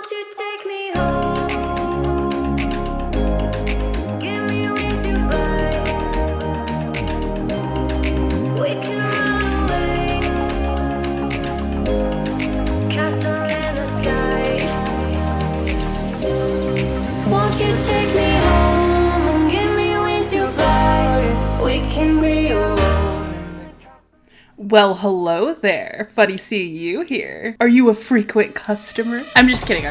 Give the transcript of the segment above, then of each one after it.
Won't you take me home? Give me wings to fly. We can run away. Castle in the sky. Won't you take me home and give me wings to fly? We can be alone. Well, hello there. Funny seeing you here. Are you a frequent customer? I'm just kidding,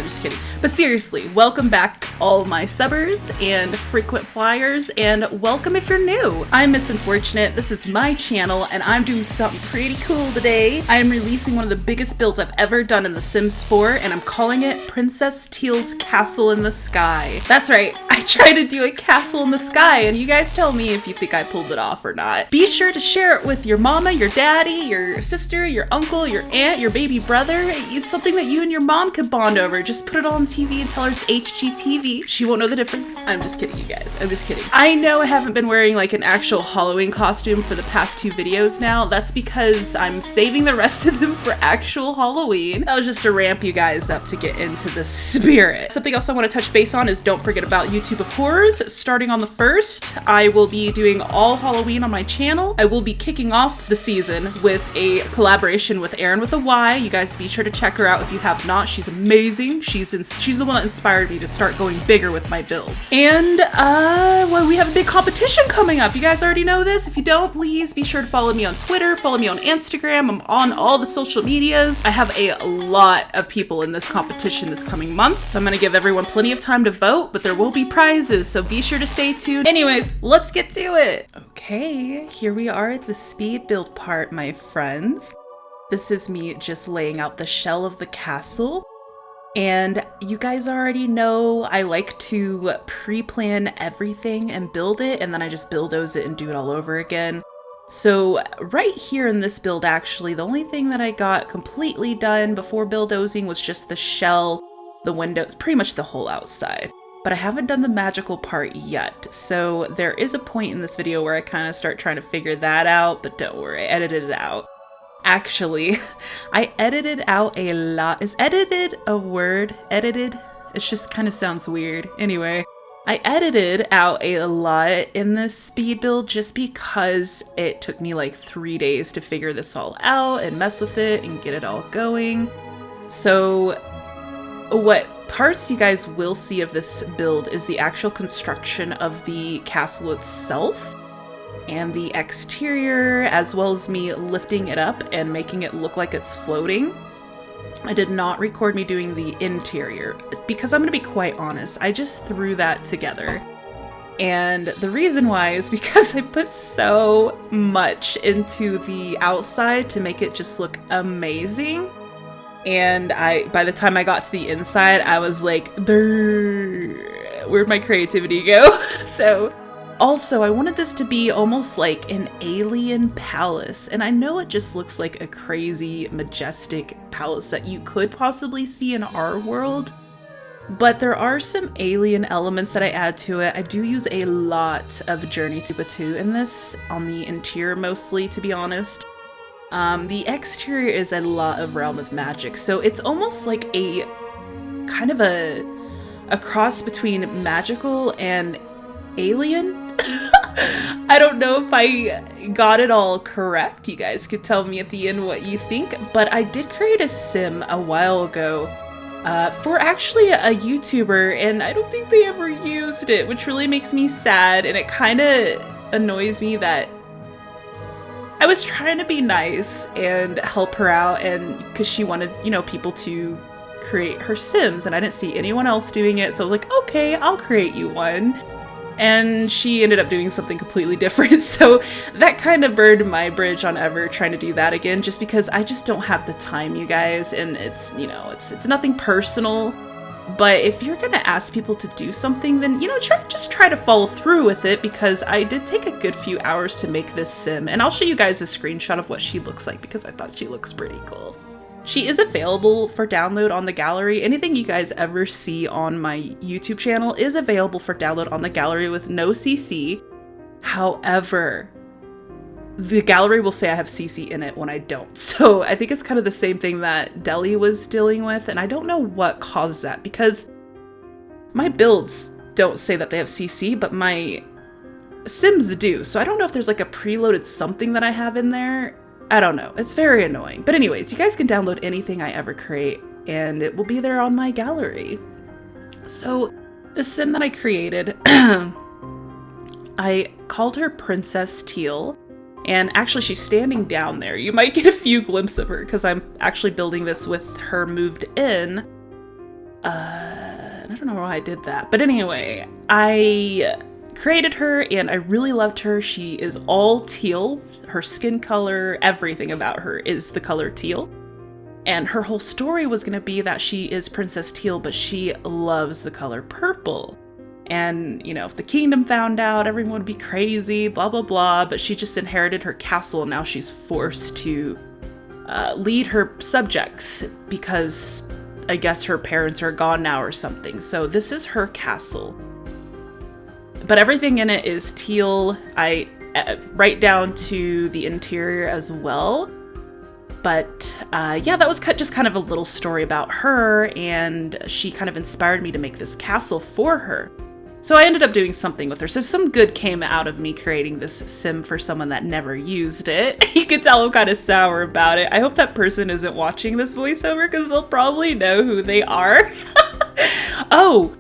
But seriously, welcome back all my subbers and frequent flyers, and welcome if you're new. I'm Miss Unfortunate, this is my channel, and I'm doing something pretty cool today. I am releasing one of the biggest builds I've ever done in The Sims 4, and I'm calling it Princess Teal's Castle in the Sky. That's right, I tried to do a castle in the sky, and you guys tell me if you think I pulled it off or not. Be sure to share it with your mama, your daddy, your sister, your uncle, your aunt, your baby brother. It's something that you and your mom could bond over. Just put it on TV and tell her it's HGTV. She won't know the difference. I'm just kidding, you guys. I'm just kidding. I know I haven't been wearing like an actual Halloween costume for the past 2 videos now. That's because I'm saving the rest of them for actual Halloween. That was just to ramp you guys up to get into the spirit. Something else I want to touch base on is don't forget about YouTube of Horrors. Starting on the 1st, I will be doing all Halloween on my channel. I will be kicking off the season with a collaboration with Erin with a Y. You guys be sure to check her out if you have not. She's amazing. She's the one that inspired me to start going bigger with my builds. And well, we have a big competition coming up. You guys already know this. If you don't, please be sure to follow me on Twitter, follow me on Instagram. I'm on all the social medias. I have a lot of people in this competition this coming month, so I'm gonna give everyone plenty of time to vote, but there will be prizes, so be sure to stay tuned. Anyways, let's get to it. Okay, here we are at the speed build part, my friends. This is me just laying out the shell of the castle. And you guys already know I like to pre-plan everything and build it, and then I just bulldoze it and do it all over again. So right here in this build, actually, the only thing that I got completely done before bulldozing was just the shell, the windows, pretty much the whole outside. But I haven't done the magical part yet, so there is a point in this video where I kind of start trying to figure that out, but don't worry, I edited it out. Actually, I edited out a lot. Is edited a word? Edited? It just kind of sounds weird. Anyway, I edited out a lot in this speed build just because it took me like 3 days to figure this all out and mess with it and get it all going. So what parts you guys will see of this build is the actual construction of the castle itself and the exterior, as well as me lifting it up and making it look like it's floating. I did not record me doing the interior because I'm gonna be quite honest, I just threw that together. And the reason why is because I put so much into the outside to make it just look amazing. And by the time I got to the inside, I was like, where'd my creativity go? So also, I wanted this to be almost like an alien palace, and I know it just looks like a crazy, majestic palace that you could possibly see in our world, but there are some alien elements that I add to it. I do use a lot of Journey to Batu in this, on the interior mostly, to be honest. The exterior is a lot of Realm of Magic, so it's almost like a kind of a cross between magical and alien. I don't know if I got it all correct. You guys could tell me at the end what you think, but I did create a sim a while ago for actually a YouTuber, and I don't think they ever used it, which really makes me sad, and it kind of annoys me that I was trying to be nice and help her out, and because she wanted, you know, people to create her sims, and I didn't see anyone else doing it, so I was like, okay, I'll create you one. And she ended up doing something completely different, so that kind of burned my bridge on ever trying to do that again, just because I just don't have the time, you guys, and it's, you know, it's nothing personal. But if you're gonna ask people to do something, then, you know, just try to follow through with it, because I did take a good few hours to make this sim, and I'll show you guys a screenshot of what she looks like because I thought she looks pretty cool. She is available for download on the gallery. Anything you guys ever see on my YouTube channel is available for download on the gallery with no CC. However, the gallery will say I have CC in it when I don't. So I think it's kind of the same thing that Deli was dealing with, and I don't know what causes that, because my builds don't say that they have CC, but my Sims do. So I don't know if there's like a preloaded something that I have in there. I don't know. It's very annoying. But anyways, you guys can download anything I ever create, and it will be there on my gallery. So the Sim that I created, I called her Princess Teal. And actually, she's standing down there. You might get a few glimpses of her because I'm actually building this with her moved in. I don't know why I did that. But anyway, I created her and I really loved her. She is all teal. Her skin color, everything about her is the color teal. And her whole story was going to be that she is Princess Teal, but she loves the color purple. And, you know, if the kingdom found out, everyone would be crazy, blah, blah, blah. But she just inherited her castle, and now she's forced to lead her subjects because I guess her parents are gone now or something. So this is her castle. But everything in it is teal. I right down to the interior as well. But yeah, that was just kind of a little story about her, and she kind of inspired me to make this castle for her. So I ended up doing something with her. So some good came out of me creating this sim for someone that never used it. You can tell I'm kind of sour about it. I hope that person isn't watching this voiceover because they'll probably know who they are. Oh,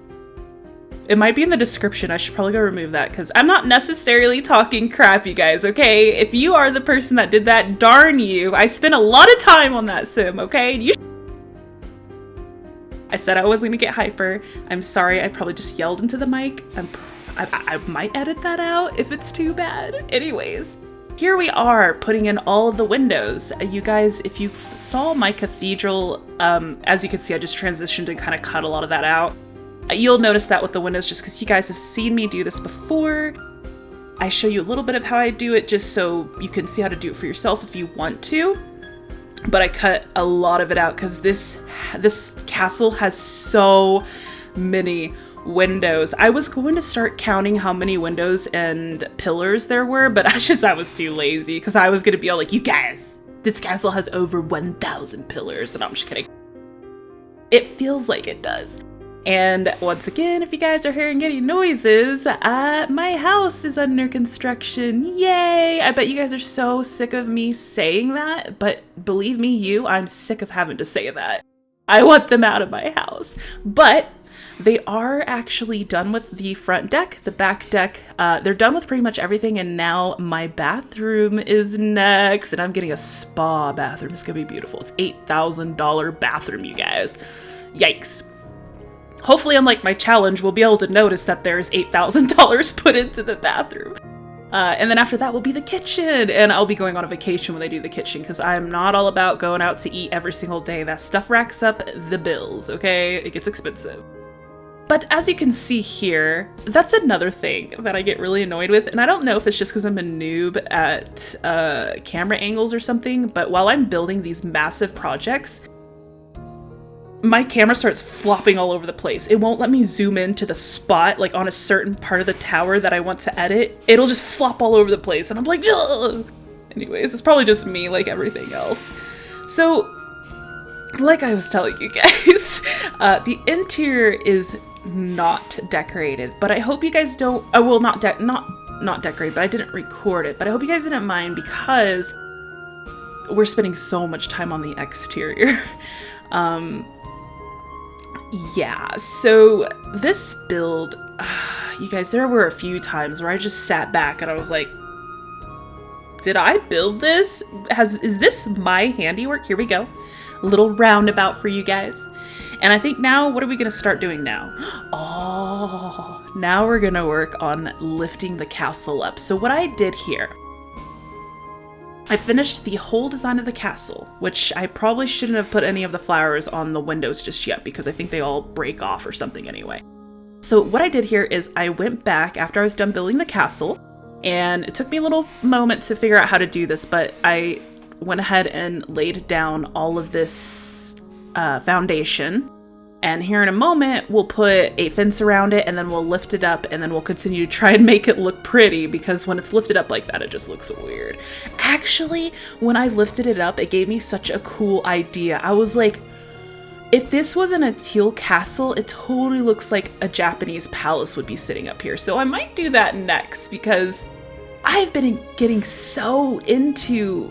it might be in the description. I should probably go remove that because I'm not necessarily talking crap, you guys, okay? If you are the person that did that, darn you. I spent a lot of time on that sim, okay? I said I wasn't gonna get hyper. I'm sorry, I probably just yelled into the mic. I might edit that out if it's too bad. Anyways, here we are putting in all of the windows. You guys, if you saw my cathedral, as you can see, I just transitioned and kind of cut a lot of that out. You'll notice that with the windows just because you guys have seen me do this before. I show you a little bit of how I do it just so you can see how to do it for yourself if you want to. But I cut a lot of it out because this castle has so many windows. I was going to start counting how many windows and pillars there were, but I was too lazy because I was going to be all like, you guys, this castle has over 1,000 pillars. And I'm just kidding. It feels like it does. And once again, if you guys are hearing any noises, my house is under construction. Yay! I bet you guys are so sick of me saying that, but believe me, I'm sick of having to say that. I want them out of my house. But they are actually done with the front deck, the back deck. They're done with pretty much everything, and now my bathroom is next, and I'm getting a spa bathroom. It's gonna be beautiful. It's $8,000 bathroom, you guys. Yikes. Hopefully, unlike my challenge, we'll be able to notice that there's $8,000 put into the bathroom. And then after that will be the kitchen. And I'll be going on a vacation when they do the kitchen because I'm not all about going out to eat every single day. That stuff racks up the bills, okay? It gets expensive. But as you can see here, that's another thing that I get really annoyed with. And I don't know if it's just because I'm a noob at camera angles or something, but while I'm building these massive projects, my camera starts flopping all over the place. It won't let me zoom in to the spot, like on a certain part of the tower that I want to edit. It'll just flop all over the place, and I'm like, ugh! Anyways, it's probably just me like everything else. So, like I was telling you guys, the interior is not decorated, but I hope you guys don't, well, not decorated, but I didn't record it, but I hope you guys didn't mind because we're spending so much time on the exterior. Yeah, so this build, you guys, there were a few times where I just sat back and I was like, did I build this? Is this my handiwork? Here we go. A little roundabout for you guys. And I think now, what are we going to start doing now? Oh, now we're going to work on lifting the castle up. So what I did here, I finished the whole design of the castle, which I probably shouldn't have put any of the flowers on the windows just yet because I think they all break off or something anyway. So what I did here is I went back after I was done building the castle, and it took me a little moment to figure out how to do this, but I went ahead and laid down all of this foundation, And here in a moment, we'll put a fence around it and then we'll lift it up and then we'll continue to try and make it look pretty, because when it's lifted up like that, it just looks weird. Actually, when I lifted it up, it gave me such a cool idea. I was like, if this wasn't a Teal castle, it totally looks like a Japanese palace would be sitting up here. So I might do that next, because I've been getting so into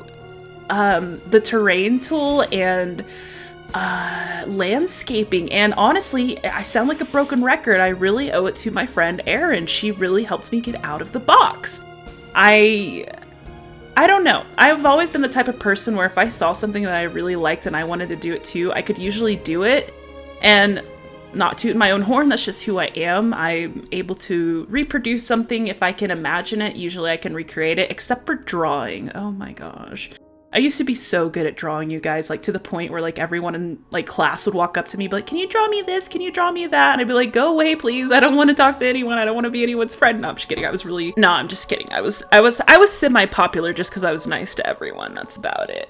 the terrain tool and landscaping, and honestly, I sound like a broken record. I really owe it to my friend Erin. She really helped me get out of the box. I don't know. I've always been the type of person where if I saw something that I really liked and I wanted to do it too, I could usually do it. And not toot my own horn, that's just who I am. I'm able to reproduce something if I can imagine it. Usually I can recreate it, except for drawing. Oh my gosh. I used to be so good at drawing, you guys, like to the point where like everyone in like class would walk up to me, be like, "Can you draw me this? Can you draw me that?" And I'd be like, "Go away, please. I don't want to talk to anyone. I don't want to be anyone's friend." No, I'm just kidding. I'm just kidding. I was semi-popular just because I was nice to everyone. That's about it.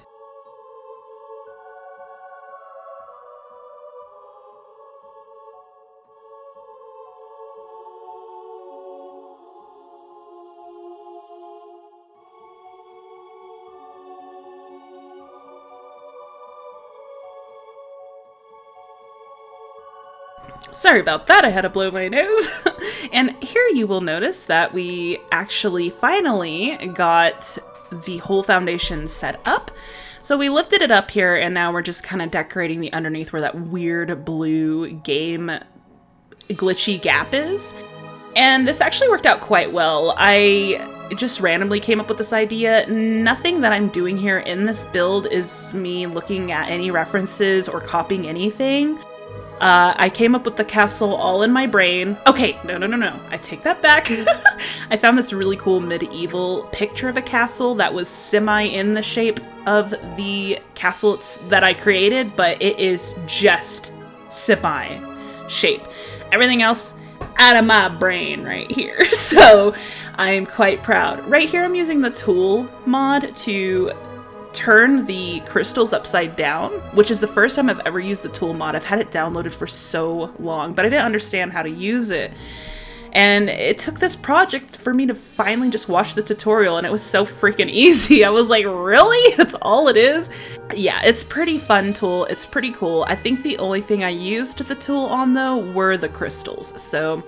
Sorry about that, I had to blow my nose. And here you will notice that we actually finally got the whole foundation set up. So we lifted it up here and now we're just kind of decorating the underneath where that weird blue game glitchy gap is. And this actually worked out quite well. I just randomly came up with this idea. Nothing that I'm doing here in this build is me looking at any references or copying anything. I came up with the castle all in my brain. Okay, no. I take that back. I found this really cool medieval picture of a castle that was semi in the shape of the castle that I created, but it is just semi shape. Everything else out of my brain right here. So I'm quite proud. Right here I'm using the tool mod to turn the crystals upside down, which is the first time I've ever used the tool mod. I've had it downloaded for so long, but I didn't understand how to use it. And it took this project for me to finally just watch the tutorial, and it was so freaking easy. I was like, really? That's all it is? Yeah, it's pretty fun tool. It's pretty cool. I think the only thing I used the tool on though were the crystals. So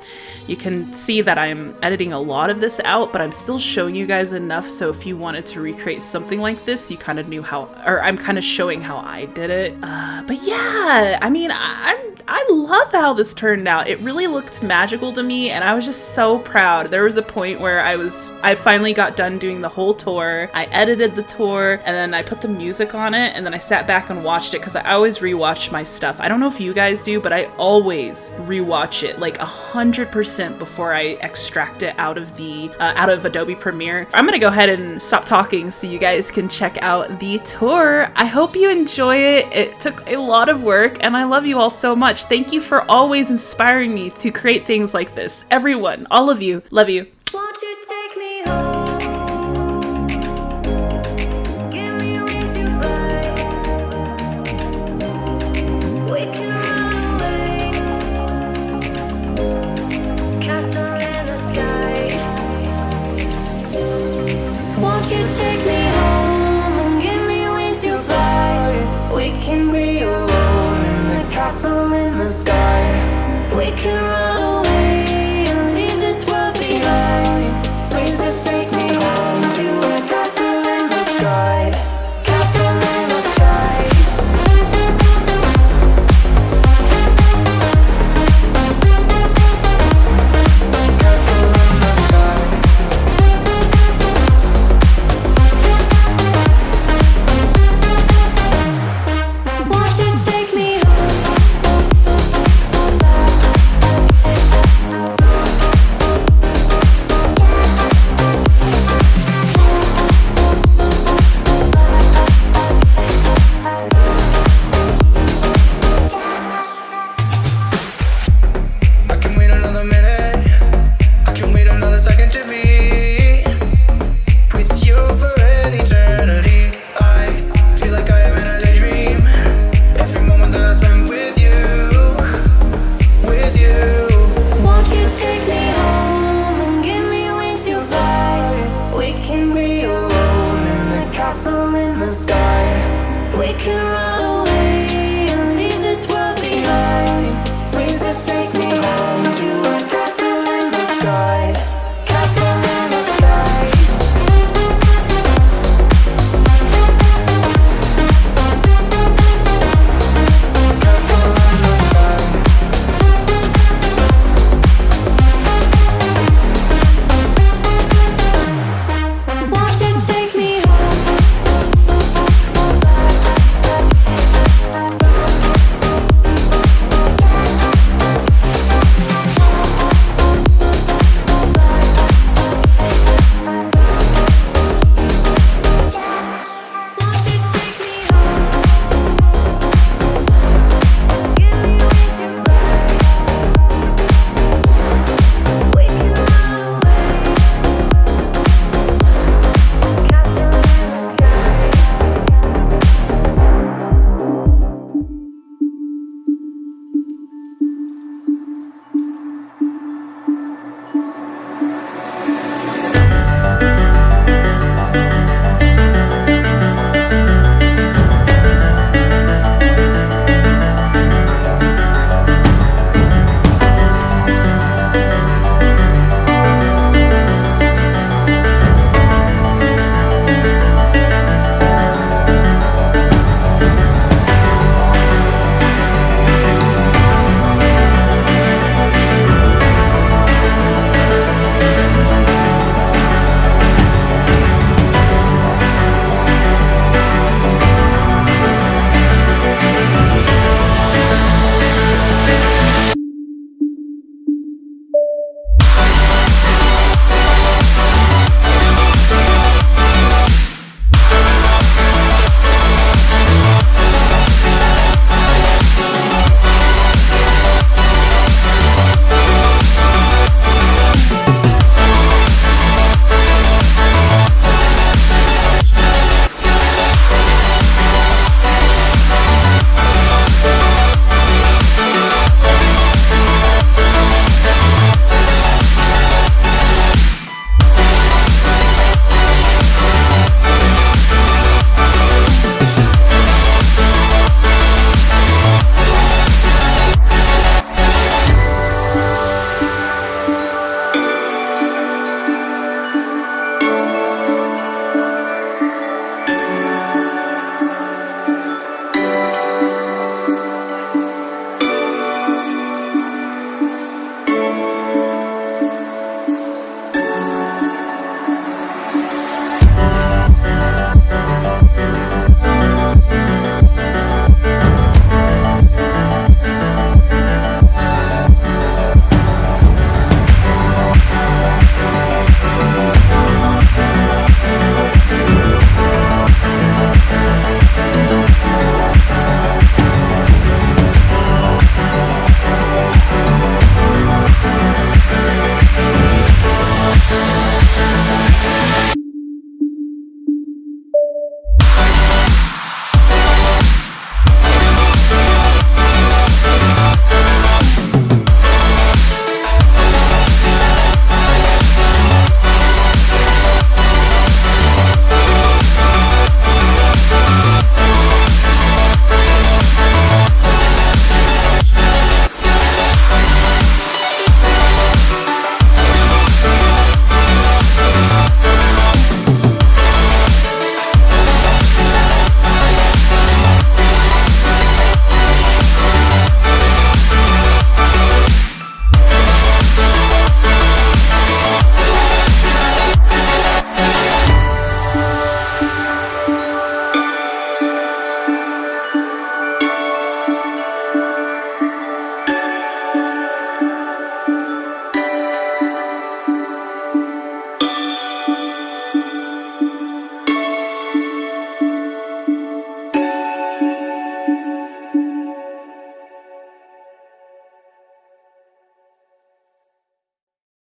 you can see that I'm editing a lot of this out, but I'm still showing you guys enough. So if you wanted to recreate something like this, you kind of knew how, or I'm kind of showing how I did it. But yeah, I mean, I love how this turned out. It really looked magical to me, and I was just so proud. There was a point where I finally got done doing the whole tour. I edited the tour, and then I put the music on it, and then I sat back and watched it, because I always rewatch my stuff. I don't know if you guys do, but I always rewatch it like 100% before I extract it out of the out of Adobe Premiere. I'm gonna go ahead and stop talking so you guys can check out the tour. I hope you enjoy it. It took a lot of work, and I love you all so much. Thank you for always inspiring me to create things like this. Everyone, all of you, love you.